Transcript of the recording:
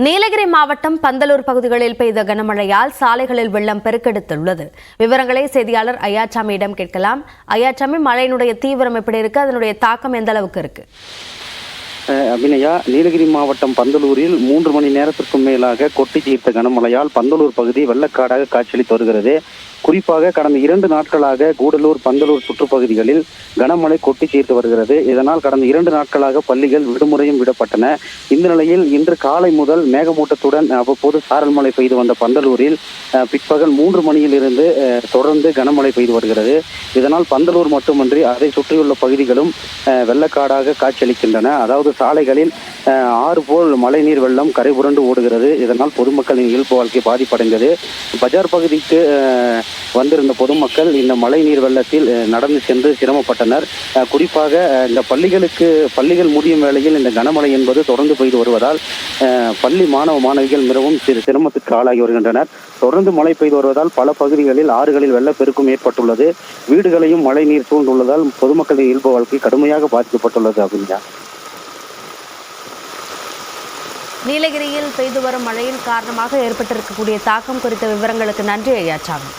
நீலகிரி மாவட்டம் பந்தலூர் பகுதிகளில் பெய்த கனமழையால் சாலைகளில் வெள்ளம் பெருக்கெடுத்துள்ளது. விவரங்களை செய்தியாளர் ஐயாச்சாமியிடம் கேட்கலாம். ஐயாச்சாமி, மழையினுடைய தீவிரம் எப்படி இருக்கு? அதனுடைய தாக்கம் எந்த அளவுக்கு இருக்கு? அபிநயா, நீலகிரி மாவட்டம் பந்தலூரில் 3 மணி நேரத்திற்கும் மேலாக கொட்டி தீர்த்த கனமழையால் பந்தலூர் பகுதி வெள்ளக்காடாக காட்சியளித்து வருகிறது. குறிப்பாக கடந்த 2 நாட்களாக கூடலூர், பந்தலூர் சுற்றுப்பகுதிகளில் கனமழை கொட்டி தீர்த்து வருகிறது. இதனால் கடந்த 2 நாட்களாக பள்ளிகள் விடுமுறையும் விடப்பட்டன. இந்த நிலையில் இன்று காலை முதல் மேகமூட்டத்துடன் அவ்வப்போது சாரல் மழை பெய்து வந்த பந்தலூரில் பிற்பகல் 3 மணியிலிருந்து தொடர்ந்து கனமழை பெய்து வருகிறது. இதனால் பந்தலூர் மட்டுமன்றி அதை சுற்றியுள்ள பகுதிகளும் வெள்ளக்காடாக காட்சியளிக்கின்றன. அதாவது சாலைகளில் ஆறு போல் மழைநீர் வெள்ளம் கரை புரண்டு ஓடுகிறது. இதனால் பொதுமக்களின் இயல்பு வாழ்க்கை பாதிப்படைந்தது. பஜார் பகுதிக்கு வந்திருந்த பொதுமக்கள் இந்த மழை நீர் வெள்ளத்தில் நடந்து சென்று சிரமப்பட்டனர். குறிப்பாக இந்த பள்ளிகள் முடியும் வேளையில் இந்த கனமழை என்பது தொடர்ந்து பெய்து வருவதால் பள்ளி மாணவிகள் மிகவும் சிரமத்திற்கு ஆளாகி வருகின்றனர். தொடர்ந்து மழை பெய்து வருவதால் பல பகுதிகளில் ஆறுகளில் வெள்ளப்பெருக்கும் ஏற்பட்டுள்ளது. வீடுகளையும் மழை நீர் சூழ்ந்துள்ளதால் பொதுமக்களின் இயல்பு வாழ்க்கை கடுமையாக பாதிக்கப்பட்டுள்ளது. அப்படின்னா நீலகிரியில் பெய்து வரும் மழையின் காரணமாக ஏற்பட்டிருக்கக்கூடிய தாக்கம் குறித்த விவரங்களுக்கு நன்றி ஐயாச்சாமி.